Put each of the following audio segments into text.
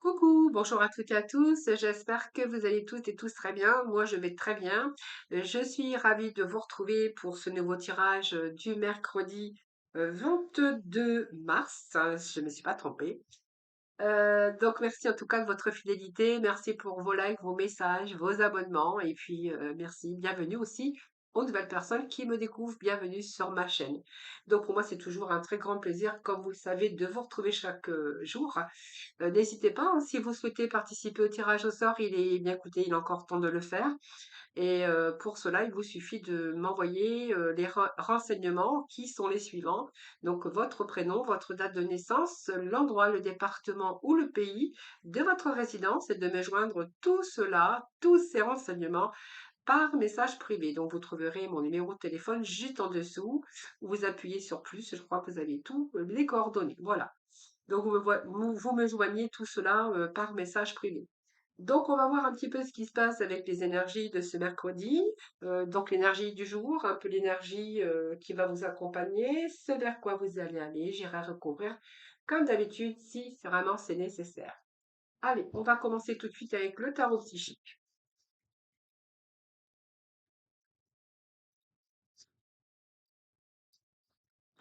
Coucou, bonjour à toutes et à tous. J'espère que vous allez toutes et tous très bien. Moi, je vais très bien. Je suis ravie de vous retrouver pour ce nouveau tirage du mercredi 22 mars. Je ne me suis pas trompée. Donc, merci en tout cas de votre fidélité. Merci pour vos likes, vos messages, vos abonnements. Et puis, merci. Bienvenue aussi aux nouvelles personnes qui me découvrent. Bienvenue sur ma chaîne. Donc, pour moi, c'est toujours un très grand plaisir, comme vous le savez, de vous retrouver chaque jour. N'hésitez pas, hein, si vous souhaitez participer au tirage au sort, il est bien écoutez, il est encore temps de le faire. Et pour cela, il vous suffit de m'envoyer les renseignements qui sont les suivants. Donc, votre prénom, votre date de naissance, l'endroit, le département ou le pays de votre résidence et de me joindre tout cela, tous ces renseignements par message privé. Donc, vous trouverez mon numéro de téléphone juste en dessous. Vous appuyez sur plus, je crois que vous avez tous les coordonnées. Voilà. Donc, vous me joignez tout cela par message privé. Donc, on va voir un petit peu ce qui se passe avec les énergies de ce mercredi. Donc, l'énergie du jour, un peu l'énergie qui va vous accompagner, ce vers quoi vous allez aller. J'irai recouvrir comme d'habitude si vraiment c'est nécessaire. Allez, on va commencer tout de suite avec le tarot psychique.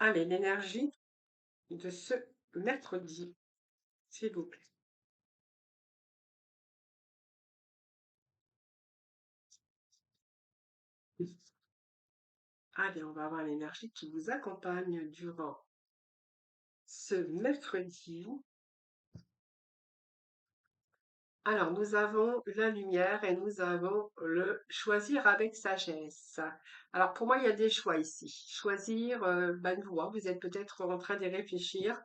Allez, l'énergie de ce mercredi, s'il vous plaît. Allez, on va voir l'énergie qui vous accompagne durant ce mercredi. Alors, nous avons la lumière et nous avons le choisir avec sagesse. Alors, pour moi, il y a des choix ici. Choisir une voie, vous êtes peut-être en train d'y réfléchir,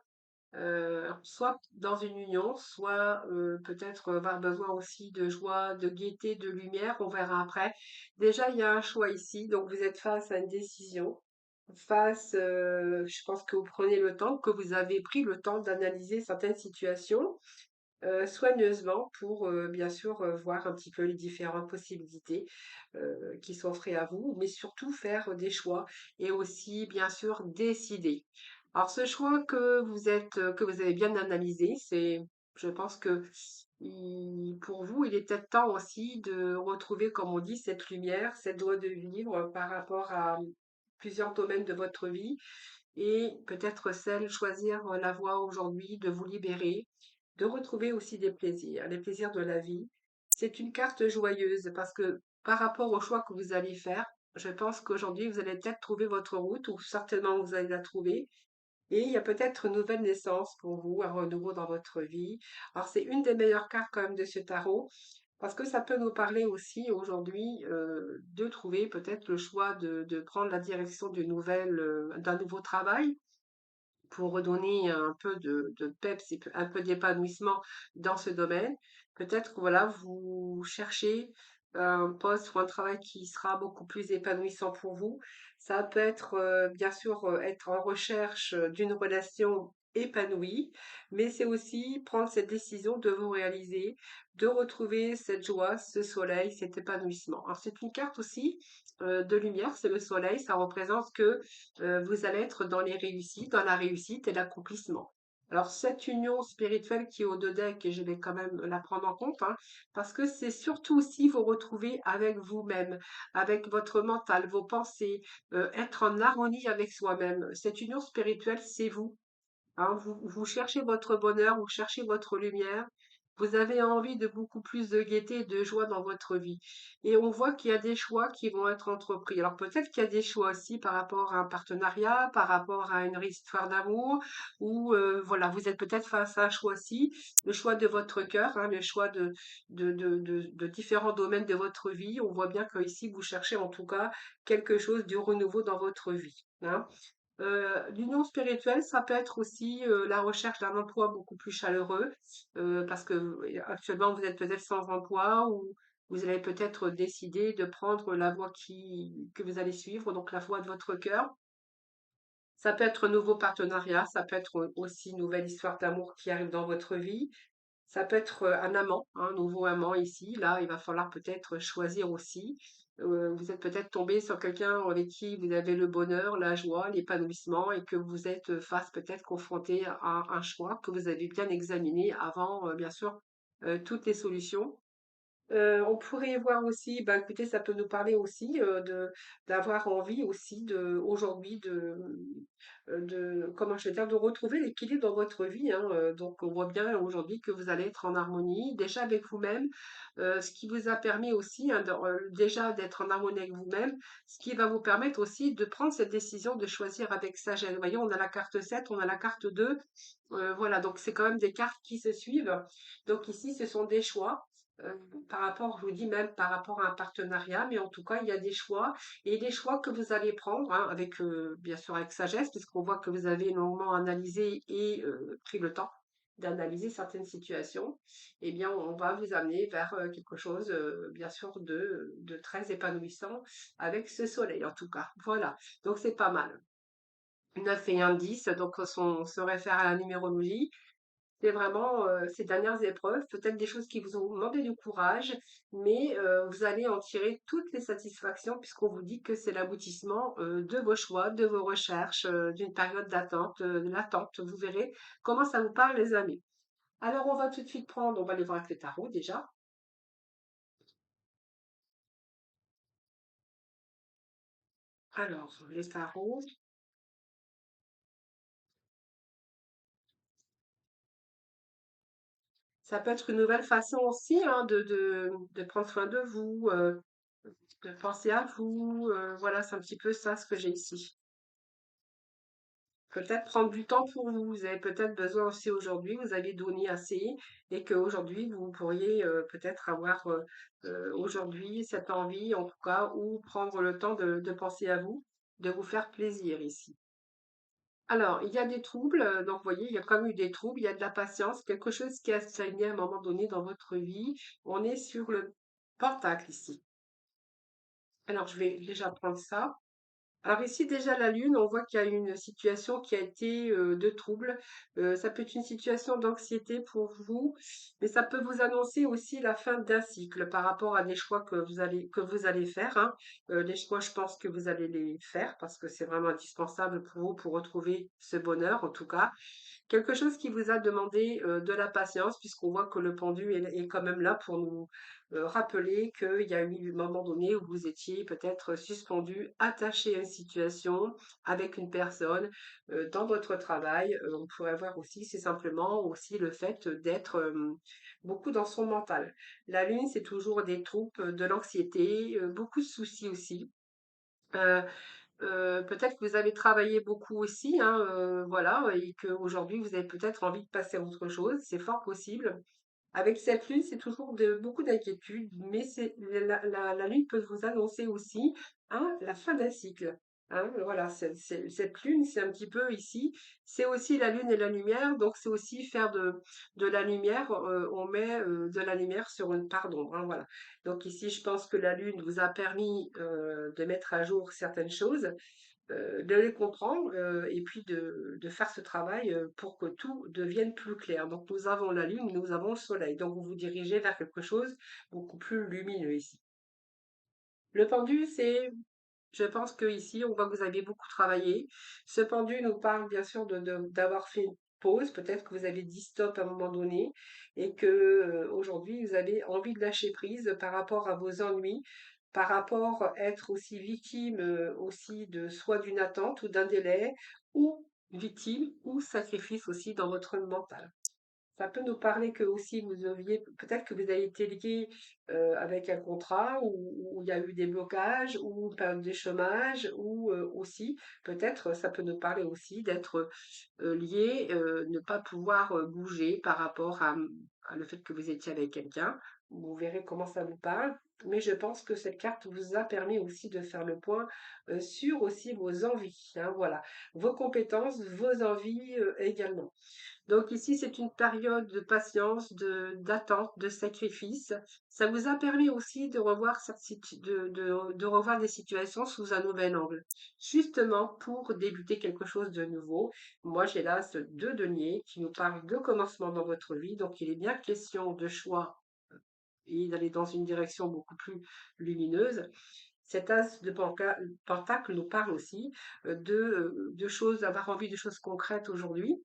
soit dans une union, soit peut-être avoir besoin aussi de joie, de gaieté, de lumière, on verra après. Déjà, il y a un choix ici, donc vous êtes face à une décision. Je pense que vous prenez le temps, que vous avez pris le temps d'analyser certaines situations soigneusement pour bien sûr voir un petit peu les différentes possibilités qui s'offraient à vous, mais surtout faire des choix et aussi bien sûr décider. Alors ce choix que vous avez bien analysé, je pense que pour vous, il est peut-être temps aussi de retrouver, comme on dit, cette lumière, cette joie de vivre par rapport à plusieurs domaines de votre vie et peut-être choisir la voie aujourd'hui de vous libérer, de retrouver aussi des plaisirs, les plaisirs de la vie. C'est une carte joyeuse parce que par rapport au choix que vous allez faire, je pense qu'aujourd'hui vous allez peut-être trouver votre route ou certainement vous allez la trouver. Et il y a peut-être une nouvelle naissance pour vous, un renouveau dans votre vie. Alors c'est une des meilleures cartes quand même de ce tarot parce que ça peut nous parler aussi aujourd'hui de trouver peut-être le choix de prendre la direction d'un nouveau travail pour redonner un peu de peps et un peu d'épanouissement dans ce domaine. Peut-être que voilà, vous cherchez un poste ou un travail qui sera beaucoup plus épanouissant pour vous. Ça peut être bien sûr être en recherche d'une relation épanouie, mais c'est aussi prendre cette décision de vous réaliser, de retrouver cette joie, ce soleil, cet épanouissement. Alors c'est une carte aussi de lumière, c'est le soleil, ça représente que vous allez être dans les réussites, dans la réussite et l'accomplissement. Alors, cette union spirituelle qui est au dos deck, et je vais quand même la prendre en compte, hein, parce que c'est surtout aussi vous retrouver avec vous-même, avec votre mental, vos pensées, être en harmonie avec soi-même. Cette union spirituelle, c'est vous. Hein, vous cherchez votre bonheur, vous cherchez votre lumière, vous avez envie de beaucoup plus de gaieté et de joie dans votre vie. Et on voit qu'il y a des choix qui vont être entrepris. Alors peut-être qu'il y a des choix aussi par rapport à un partenariat, par rapport à une histoire d'amour, ou voilà, vous êtes peut-être face à un choix aussi, le choix de votre cœur, hein, le choix de différents domaines de votre vie. On voit bien que ici vous cherchez en tout cas quelque chose de renouveau dans votre vie. Hein. L'union spirituelle, ça peut être aussi la recherche d'un emploi beaucoup plus chaleureux, parce que actuellement vous êtes peut-être sans emploi ou vous allez peut-être décider de prendre la voie que vous allez suivre, donc la voie de votre cœur. Ça peut être un nouveau partenariat, ça peut être aussi une nouvelle histoire d'amour qui arrive dans votre vie. Ça peut être un amant, un nouveau amant ici. Là, il va falloir peut-être choisir aussi. Vous êtes peut-être tombé sur quelqu'un avec qui vous avez le bonheur, la joie, l'épanouissement et que vous êtes face peut-être confronté à un choix que vous avez bien examiné avant, bien sûr, toutes les solutions. On pourrait voir aussi, bah, écoutez, ça peut nous parler aussi de d'avoir envie aussi de aujourd'hui de comment je vais dire de retrouver l'équilibre dans votre vie, hein. Donc on voit bien aujourd'hui que vous allez être en harmonie déjà avec vous-même, ce qui vous a permis aussi hein, déjà d'être en harmonie avec vous-même, ce qui va vous permettre aussi de prendre cette décision de choisir avec sagesse. Vous voyez, on a la carte 7, on a la carte 2, voilà, donc c'est quand même des cartes qui se suivent. Donc ici, ce sont des choix euh, par rapport, je vous dis même par rapport à un partenariat, mais en tout cas, il y a des choix et des choix que vous allez prendre hein, avec, bien sûr, avec sagesse, puisqu'on voit que vous avez longuement analysé et pris le temps d'analyser certaines situations. Eh bien, on va vous amener vers quelque chose, bien sûr, de très épanouissant avec ce soleil, en tout cas. Voilà, donc c'est pas mal. 9 et un 10, donc on se réfère à la numérologie. C'est vraiment ces dernières épreuves, peut-être des choses qui vous ont demandé du courage, mais vous allez en tirer toutes les satisfactions puisqu'on vous dit que c'est l'aboutissement de vos choix, de vos recherches, d'une période d'attente, de l'attente. Vous verrez comment ça vous parle, les amis. Alors, on va tout de suite prendre, on va aller voir avec les tarots déjà. Alors, les tarots, ça peut être une nouvelle façon aussi hein, de prendre soin de vous, de penser à vous. Voilà, c'est un petit peu ça ce que j'ai ici. Peut-être prendre du temps pour vous. Vous avez peut-être besoin aussi aujourd'hui, vous avez donné assez et qu'aujourd'hui, vous pourriez peut-être avoir aujourd'hui cette envie, en tout cas, ou prendre le temps de penser à vous, de vous faire plaisir ici. Alors, il y a des troubles, donc vous voyez, il y a quand même eu des troubles, il y a de la patience, quelque chose qui a stagné à un moment donné dans votre vie. On est sur le pentacle ici. Alors, je vais déjà prendre ça. Alors ici déjà la Lune, on voit qu'il y a une situation qui a été de trouble. Ça peut être une situation d'anxiété pour vous, mais ça peut vous annoncer aussi la fin d'un cycle par rapport à des choix que vous allez faire, hein. Les choix, je pense que vous allez les faire parce que c'est vraiment indispensable pour vous pour retrouver ce bonheur en tout cas. Quelque chose qui vous a demandé de la patience, puisqu'on voit que le pendu est quand même là pour nous rappeler qu'il y a eu un moment donné où vous étiez peut-être suspendu, attaché à une situation avec une personne dans votre travail. On pourrait voir aussi, c'est simplement aussi le fait d'être beaucoup dans son mental. La lune, c'est toujours des troubles, de l'anxiété, beaucoup de soucis aussi. Euh, peut-être que vous avez travaillé beaucoup aussi, hein, voilà, et qu'aujourd'hui vous avez peut-être envie de passer à autre chose, c'est fort possible. Avec cette lune, c'est toujours beaucoup d'inquiétudes, mais la lune peut vous annoncer aussi hein, la fin d'un cycle. Hein, voilà, cette lune, c'est un petit peu ici, c'est aussi la lune et la lumière, donc c'est aussi faire de la lumière, on met de la lumière sur une part d'ombre. Hein, voilà. Donc ici, je pense que la lune vous a permis de mettre à jour certaines choses, de les comprendre et puis de faire ce travail pour que tout devienne plus clair. Donc nous avons la Lune, nous avons le Soleil. Donc vous vous dirigez vers quelque chose beaucoup plus lumineux ici. Le pendu, c'est, je pense que ici, on voit que vous avez beaucoup travaillé. Ce pendu nous parle bien sûr d'avoir fait une pause. Peut-être que vous avez dit stop à un moment donné et que aujourd'hui vous avez envie de lâcher prise par rapport à vos ennuis, par rapport à être aussi victime aussi de soit d'une attente ou d'un délai, ou victime ou sacrifice aussi dans votre mental. Ça peut nous parler que aussi vous aviez, peut-être que vous avez été lié avec un contrat où il y a eu des blocages ou une période de chômage ou aussi, peut-être, ça peut nous parler aussi d'être lié, ne pas pouvoir bouger par rapport à le fait que vous étiez avec quelqu'un. Vous verrez comment ça vous parle. Mais je pense que cette carte vous a permis aussi de faire le point sur aussi vos envies, hein, voilà, vos compétences, vos envies également. Donc ici, c'est une période de patience, d'attente, de sacrifice. Ça vous a permis aussi de revoir, de revoir des situations sous un nouvel angle, justement pour débuter quelque chose de nouveau. Moi, j'ai là ce deux deniers qui nous parlent de commencement dans votre vie. Donc, il est bien question de choix et d'aller dans une direction beaucoup plus lumineuse. Cet as de pentacle nous parle aussi de choses, d'avoir envie de choses concrètes aujourd'hui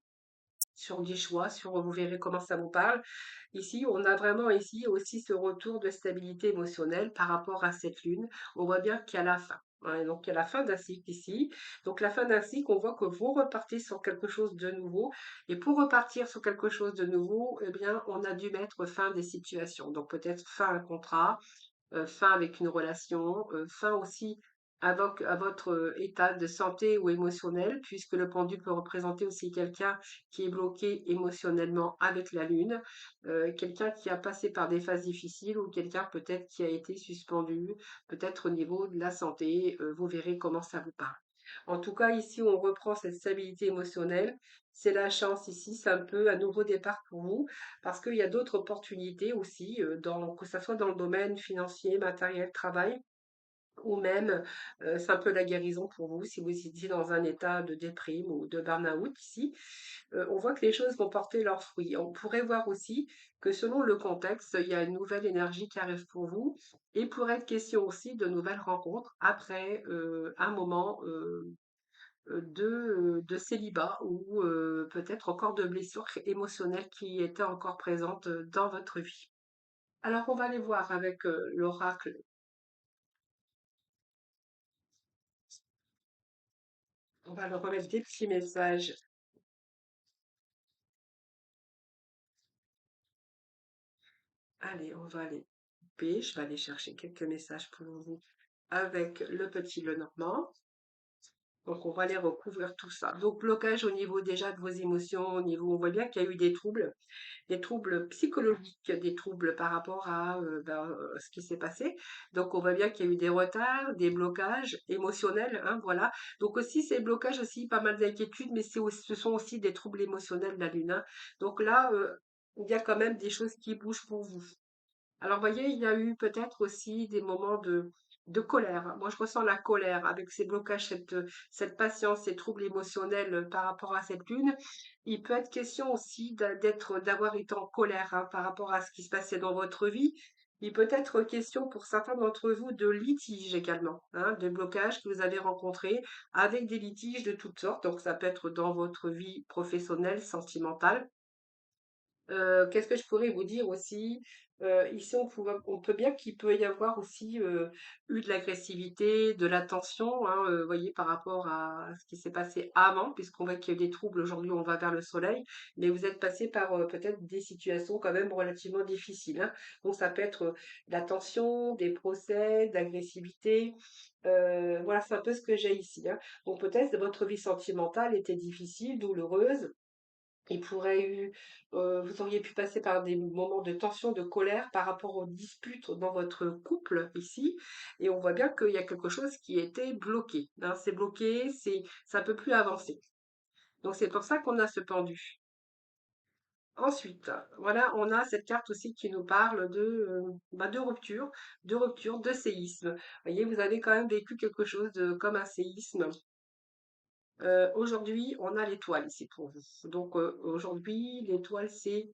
sur des choix, sur vous verrez comment ça vous parle. Ici, on a vraiment ici aussi ce retour de stabilité émotionnelle par rapport à cette lune. On voit bien qu'il y a la fin. Hein, donc, il y a la fin d'un cycle ici. Donc, la fin d'un cycle, on voit que vous repartez sur quelque chose de nouveau. Et pour repartir sur quelque chose de nouveau, eh bien, on a dû mettre fin des situations. Donc, peut-être fin à un contrat, fin avec une relation, fin aussi à votre état de santé ou émotionnel, puisque le pendu peut représenter aussi quelqu'un qui est bloqué émotionnellement avec la lune, quelqu'un qui a passé par des phases difficiles ou quelqu'un peut-être qui a été suspendu, peut-être au niveau de la santé, vous verrez comment ça vous parle. En tout cas, ici, on reprend cette stabilité émotionnelle. C'est la chance ici, c'est un peu un nouveau départ pour vous parce qu'il y a d'autres opportunités aussi, que ce soit dans le domaine financier, matériel, travail, ou même c'est un peu la guérison pour vous si vous étiez dans un état de déprime ou de burn-out ici. On voit que les choses vont porter leurs fruits. On pourrait voir aussi que selon le contexte, il y a une nouvelle énergie qui arrive pour vous et il pourrait être question aussi de nouvelles rencontres après un moment de célibat ou peut-être encore de blessures émotionnelles qui étaient encore présentes dans votre vie. Alors, on va aller voir avec l'oracle. On va leur remettre des petits messages. Allez, on va aller couper. Je vais aller chercher quelques messages pour vous avec le petit Lenormand. Donc, on va aller recouvrir tout ça. Donc, blocage au niveau déjà de vos émotions, au niveau, on voit bien qu'il y a eu des troubles psychologiques, des troubles par rapport à ce qui s'est passé. Donc, on voit bien qu'il y a eu des retards, des blocages émotionnels, hein, voilà. Donc aussi, ces blocages aussi, pas mal d'inquiétudes, mais ce sont aussi des troubles émotionnels de la Lune, hein. Donc là, il y a quand même des choses qui bougent pour vous. Alors, vous voyez, il y a eu peut-être aussi des moments de colère. Moi, je ressens la colère avec ces blocages, cette patience, ces troubles émotionnels par rapport à cette lune. Il peut être question aussi d'avoir été en colère hein, par rapport à ce qui se passait dans votre vie. Il peut être question pour certains d'entre vous de litiges également, hein, de blocages que vous avez rencontrés avec des litiges de toutes sortes. Donc, ça peut être dans votre vie professionnelle, sentimentale. Qu'est-ce que je pourrais vous dire aussi? Ici, on peut bien qu'il peut y avoir aussi eu de l'agressivité, de la tension, hein, voyez, par rapport à ce qui s'est passé avant, puisqu'on voit qu'il y a eu des troubles. Aujourd'hui, on va vers le soleil, mais vous êtes passé par peut-être des situations quand même relativement difficiles, hein. Donc, ça peut être de la tension, des procès, de l'agressivité. Voilà, c'est un peu ce que j'ai ici, hein. Donc, peut-être votre vie sentimentale était difficile, douloureuse. Vous auriez pu passer par des moments de tension, de colère par rapport aux disputes dans votre couple ici. Et on voit bien qu'il y a quelque chose qui était bloqué, hein. C'est bloqué, ça peut plus avancer. Donc c'est pour ça qu'on a ce pendu. Ensuite, voilà, on a cette carte aussi qui nous parle de rupture, de séisme. Vous voyez, vous avez quand même vécu quelque chose comme un séisme. Aujourd'hui, on a l'étoile ici pour vous. Donc aujourd'hui, l'étoile, c'est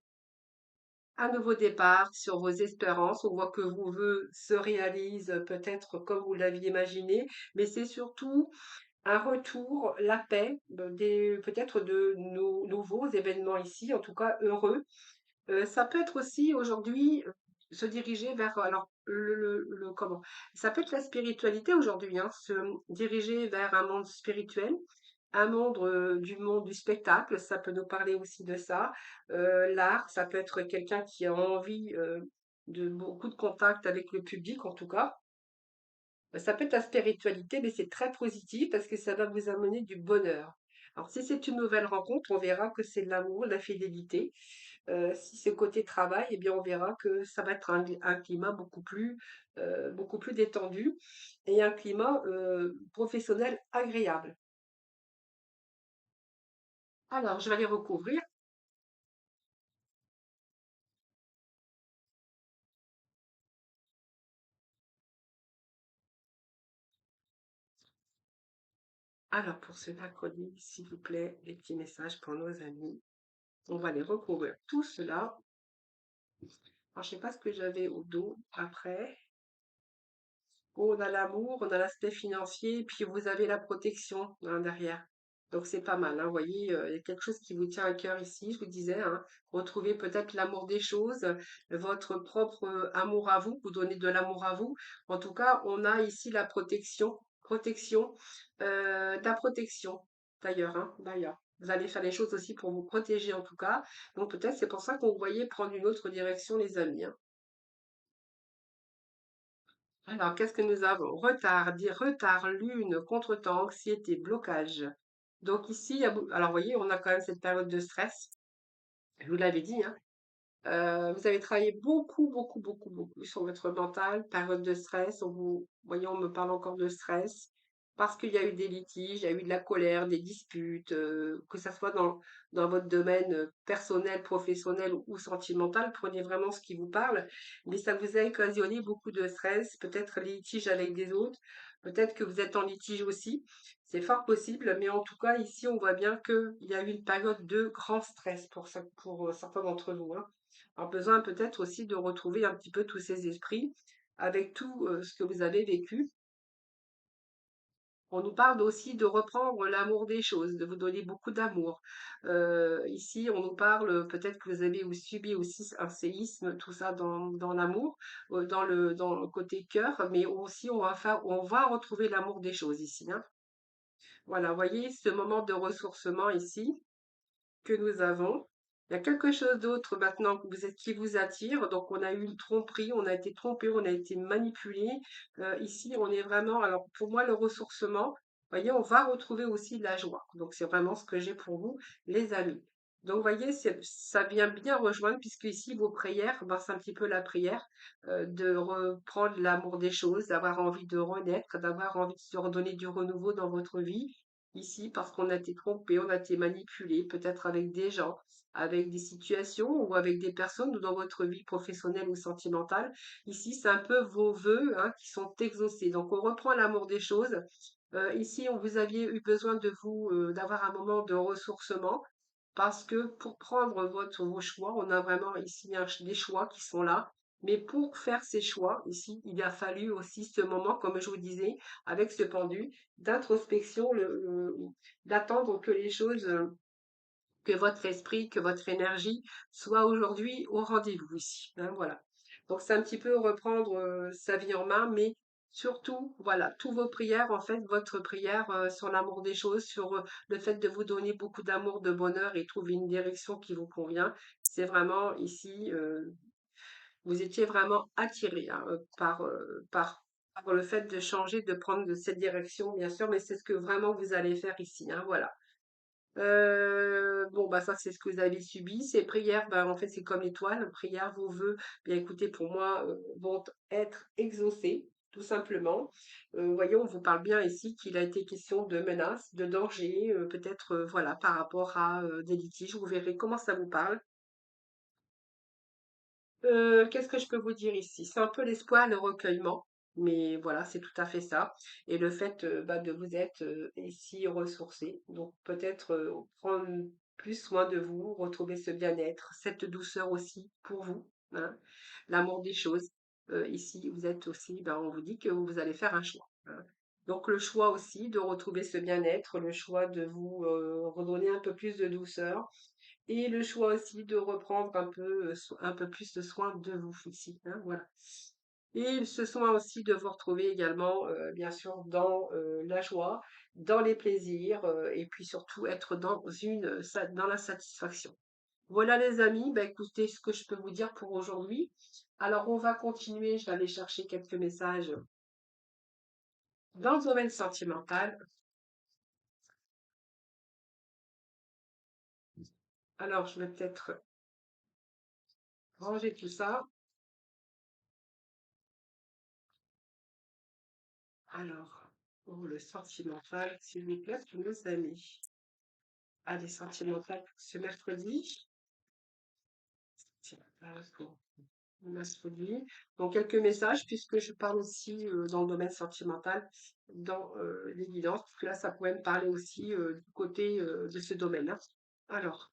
un nouveau départ sur vos espérances. On voit que vos vœux se réalisent peut-être comme vous l'aviez imaginé, mais c'est surtout un retour, la paix, peut-être de nouveaux événements ici, en tout cas heureux. Ça peut être aussi aujourd'hui se diriger vers, alors comment? Ça peut être la spiritualité aujourd'hui, hein, se diriger vers un monde spirituel, un monde du spectacle, ça peut nous parler aussi de ça. L'art, ça peut être quelqu'un qui a envie de beaucoup de contact avec le public, en tout cas. Ça peut être la spiritualité, mais c'est très positif parce que ça va vous amener du bonheur. Alors, si c'est une nouvelle rencontre, on verra que c'est de l'amour, de la fidélité. Si c'est côté travail, eh bien, on verra que ça va être un climat beaucoup plus détendu et un climat professionnel agréable. Alors, je vais les recouvrir. Alors, pour ce mercredi, s'il vous plaît, les petits messages pour nos amis. On va les recouvrir tout cela. Alors, je sais pas ce que j'avais au dos après. Oh, on a l'amour, on a l'aspect financier, puis vous avez la protection hein, derrière. Donc c'est pas mal, hein. Vous voyez, il y a quelque chose qui vous tient à cœur ici, je vous disais, hein. Retrouver peut-être l'amour des choses, votre propre amour à vous, vous donner de l'amour à vous. En tout cas, on a ici la protection, de la protection, d'ailleurs, hein, d'ailleurs. Vous allez faire les choses aussi pour vous protéger en tout cas. Donc peut-être c'est pour ça qu'on vous voyait prendre une autre direction, les amis, hein. Alors, qu'est-ce que nous avons? Retard, dit retard, lune, contretemps, anxiété, blocage. Donc ici, alors vous voyez, on a quand même cette période de stress. Je vous l'avais dit, hein. Vous avez travaillé beaucoup, beaucoup, beaucoup, beaucoup sur votre mental, période de stress. Voyez, on me parle encore de stress parce qu'il y a eu des litiges, il y a eu de la colère, des disputes, que ça soit dans votre domaine personnel, professionnel ou sentimental. Prenez vraiment ce qui vous parle, mais ça vous a occasionné beaucoup de stress, peut-être les litiges avec des autres, peut-être que vous êtes en litige aussi. C'est fort possible, mais en tout cas, ici, on voit bien qu'il y a eu une période de grand stress pour certains d'entre vous, hein. Alors, besoin peut-être aussi de retrouver un petit peu tous ces esprits avec tout ce que vous avez vécu. On nous parle aussi de reprendre l'amour des choses, de vous donner beaucoup d'amour. Ici, on nous parle peut-être que vous avez subi aussi un séisme, tout ça dans l'amour, dans le côté cœur, mais aussi on va retrouver l'amour des choses ici, hein. Voilà, vous voyez ce moment de ressourcement ici que nous avons. Il y a quelque chose d'autre maintenant qui vous attire. Donc, on a eu une tromperie, on a été trompé, on a été manipulé. Ici, on est vraiment. Alors, pour moi, le ressourcement, vous voyez, on va retrouver aussi de la joie. Donc, c'est vraiment ce que j'ai pour vous, les amis. Donc, vous voyez, ça vient bien rejoindre, puisque ici, vos prières, ben, c'est un petit peu la prière de reprendre l'amour des choses, d'avoir envie de renaître, d'avoir envie de se redonner du renouveau dans votre vie ici parce qu'on a été trompé, on a été manipulé, peut-être avec des gens, avec des situations ou avec des personnes ou dans votre vie professionnelle ou sentimentale. Ici, c'est un peu vos vœux hein, qui sont exaucés. Donc, on reprend l'amour des choses. Ici, vous aviez eu besoin de vous, d'avoir un moment de ressourcement parce que pour prendre vos choix, on a vraiment ici des choix qui sont là. Mais pour faire ces choix, ici, il a fallu aussi ce moment, comme je vous disais, avec ce pendu, d'introspection, d'attendre que les choses, que votre esprit, que votre énergie soit aujourd'hui au rendez-vous ici, hein, voilà. Donc c'est un petit peu reprendre sa vie en main, mais surtout, voilà, tous vos prières, en fait, votre prière sur l'amour des choses, sur le fait de vous donner beaucoup d'amour, de bonheur et trouver une direction qui vous convient, c'est vraiment ici, vous étiez vraiment attiré hein, par le fait de changer, de prendre de cette direction, bien sûr, mais c'est ce que vraiment vous allez faire ici, hein, voilà. Bon, bah, ça, c'est ce que vous avez subi. Ces prières, bah, en fait, c'est comme l'étoile. Prières, vos vœux, bien écoutez, pour moi, vont être exaucés, tout simplement. Voyez, on vous parle bien ici qu'il a été question de menaces, de dangers, peut-être, voilà, par rapport à des litiges. Vous verrez comment ça vous parle. Qu'est-ce que je peux vous dire ici? C'est un peu l'espoir, le recueillement, mais voilà, c'est tout à fait ça. Et le fait bah, de vous être ici ressourcé, donc peut-être prendre plus soin de vous, retrouver ce bien-être, cette douceur aussi pour vous, hein, l'amour des choses. Ici, vous êtes aussi, ben, on vous dit que vous allez faire un choix, hein. Donc le choix aussi de retrouver ce bien-être, le choix de vous redonner un peu plus de douceur et le choix aussi de reprendre un peu plus de soin de vous ici, hein, voilà. Et ce soin aussi de vous retrouver également, bien sûr, dans la joie, dans les plaisirs, et puis surtout être dans la satisfaction. Voilà les amis, bah, écoutez ce que je peux vous dire pour aujourd'hui. Alors on va continuer, je vais aller chercher quelques messages dans le domaine sentimental. Alors je vais peut-être ranger tout ça. Alors, pour le sentimental, s'il vous plaît, tous nos amis. Allez, sentimental pour ce mercredi. Sentimental pour le mercredi. Donc, quelques messages, puisque je parle aussi dans le domaine sentimental, dans l'évidence, parce que là, ça pourrait me parler aussi du côté de ce domaine-là. Alors,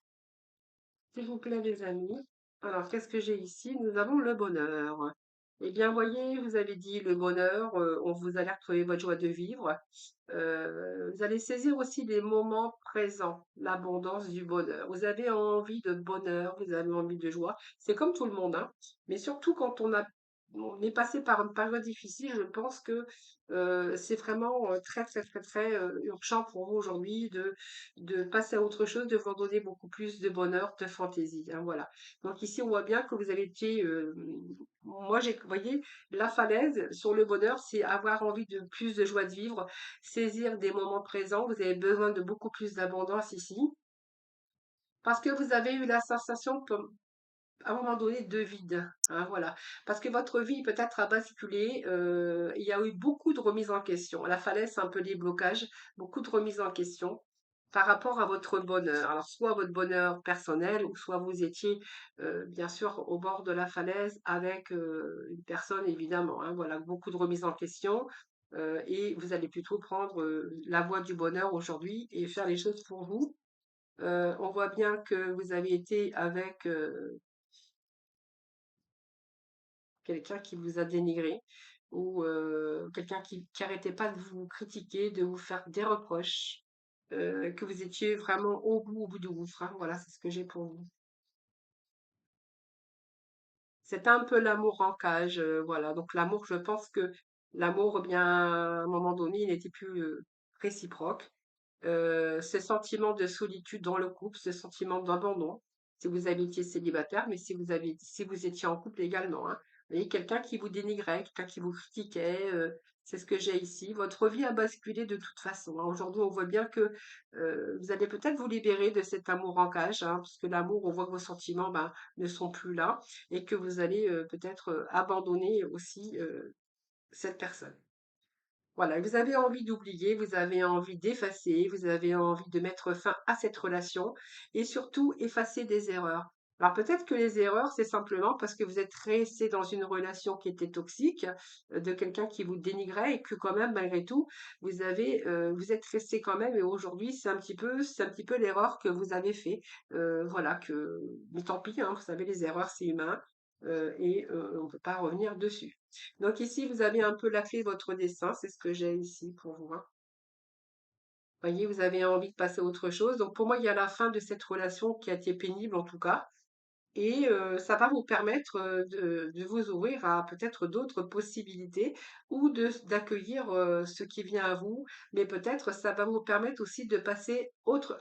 s'il vous plaît, les amis. Alors, qu'est-ce que j'ai ici? Nous avons le bonheur. Eh bien, voyez, vous avez dit le bonheur, on vous a l'air de trouver votre joie de vivre. Vous allez saisir aussi les moments présents, l'abondance du bonheur. Vous avez envie de bonheur, vous avez envie de joie. C'est comme tout le monde, hein. Mais surtout quand on est passé par une période difficile, je pense que c'est vraiment très, très, très, très urgent pour vous aujourd'hui de passer à autre chose, de vous donner beaucoup plus de bonheur, de fantaisie, hein, voilà. Donc ici, on voit bien que vous avez été, moi, vous voyez, la falaise sur le bonheur, c'est avoir envie de plus de joie de vivre, saisir des moments présents. Vous avez besoin de beaucoup plus d'abondance ici, parce que vous avez eu la sensation, à un moment donné, de vide, hein, voilà. Parce que votre vie peut-être a basculé, il y a eu beaucoup de remises en question. La falaise, c'est un peu des blocages, beaucoup de remises en question par rapport à votre bonheur. Alors, soit votre bonheur personnel, ou soit vous étiez, bien sûr, au bord de la falaise avec une personne, évidemment, hein, voilà, beaucoup de remises en question. Et vous allez plutôt prendre la voie du bonheur aujourd'hui et faire les choses pour vous. On voit bien que vous avez été avec quelqu'un qui vous a dénigré ou quelqu'un qui arrêtait pas de vous critiquer, de vous faire des reproches, que vous étiez vraiment au bout du gouffre, hein. Voilà, c'est ce que j'ai pour vous. C'est un peu l'amour en cage, voilà. Donc l'amour, je pense que l'amour, eh bien, à un moment donné, il n'était plus réciproque. Ce sentiment de solitude dans le couple, ce sentiment d'abandon, si vous avez été célibataire, mais si vous étiez en couple également, hein. Vous voyez, quelqu'un qui vous dénigrait, quelqu'un qui vous critiquait, c'est ce que j'ai ici. Votre vie a basculé de toute façon, hein. Aujourd'hui, on voit bien que vous allez peut-être vous libérer de cet amour en cage, hein, parce que l'amour, on voit que vos sentiments, ben, ne sont plus là et que vous allez peut-être abandonner aussi cette personne. Voilà, vous avez envie d'oublier, vous avez envie d'effacer, vous avez envie de mettre fin à cette relation et surtout effacer des erreurs. Alors peut-être que les erreurs, c'est simplement parce que vous êtes resté dans une relation qui était toxique, de quelqu'un qui vous dénigrait et que quand même, malgré tout, vous êtes resté quand même et aujourd'hui, c'est un petit peu l'erreur que vous avez fait. Voilà, mais tant pis, hein, vous savez, les erreurs, c'est humain, et on ne peut pas revenir dessus. Donc ici, vous avez un peu la clé de votre dessin, c'est ce que j'ai ici pour vous, hein. Voyez, vous avez envie de passer à autre chose. Donc pour moi, il y a la fin de cette relation qui a été pénible en tout cas. Et ça va vous permettre de vous ouvrir à peut-être d'autres possibilités ou d'accueillir ce qui vient à vous. Mais peut-être ça va vous permettre aussi de passer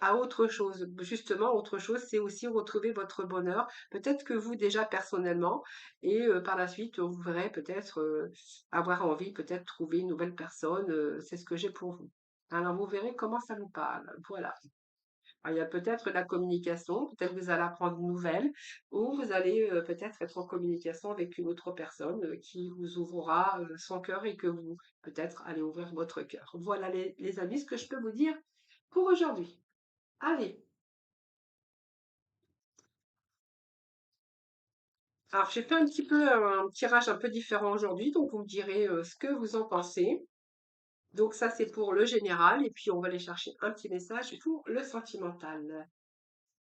à autre chose. Justement, autre chose, c'est aussi retrouver votre bonheur. Peut-être que vous déjà personnellement, et par la suite, vous verrez peut-être avoir envie, peut-être trouver une nouvelle personne. C'est ce que j'ai pour vous. Alors vous verrez comment ça vous parle. Voilà. Alors, il y a peut-être la communication, peut-être vous allez apprendre une nouvelle, ou vous allez peut-être être en communication avec une autre personne qui vous ouvrira son cœur et que vous, peut-être, allez ouvrir votre cœur. Voilà les amis, ce que je peux vous dire pour aujourd'hui. Allez, alors j'ai fait un petit peu un tirage un peu différent aujourd'hui, donc vous me direz ce que vous en pensez. Donc ça, c'est pour le général, et puis on va aller chercher un petit message pour le sentimental.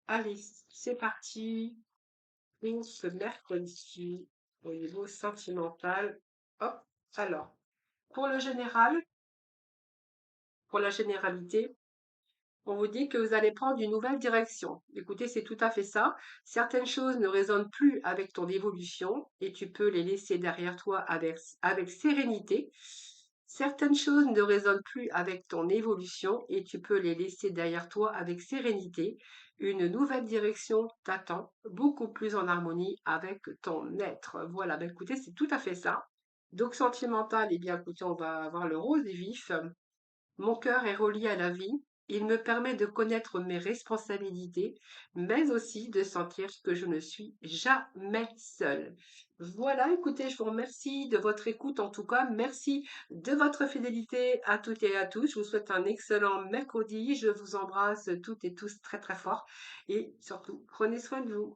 Allez, c'est parti. Pour ce mercredi au niveau sentimental. Hop, alors, pour le général, pour la généralité, on vous dit que vous allez prendre une nouvelle direction. Écoutez, c'est tout à fait ça. Certaines choses ne résonnent plus avec ton évolution et tu peux les laisser derrière toi avec sérénité. Certaines choses ne résonnent plus avec ton évolution et tu peux les laisser derrière toi avec sérénité. Une nouvelle direction t'attend, beaucoup plus en harmonie avec ton être. Voilà, ben écoutez, c'est tout à fait ça. Donc sentimental, eh bien écoutez, on va avoir le rose vif. Mon cœur est relié à la vie. Il me permet de connaître mes responsabilités, mais aussi de sentir que je ne suis jamais seule. Voilà, écoutez, je vous remercie de votre écoute en tout cas. Merci de votre fidélité à toutes et à tous. Je vous souhaite un excellent mercredi. Je vous embrasse toutes et tous très très fort. Et surtout, prenez soin de vous.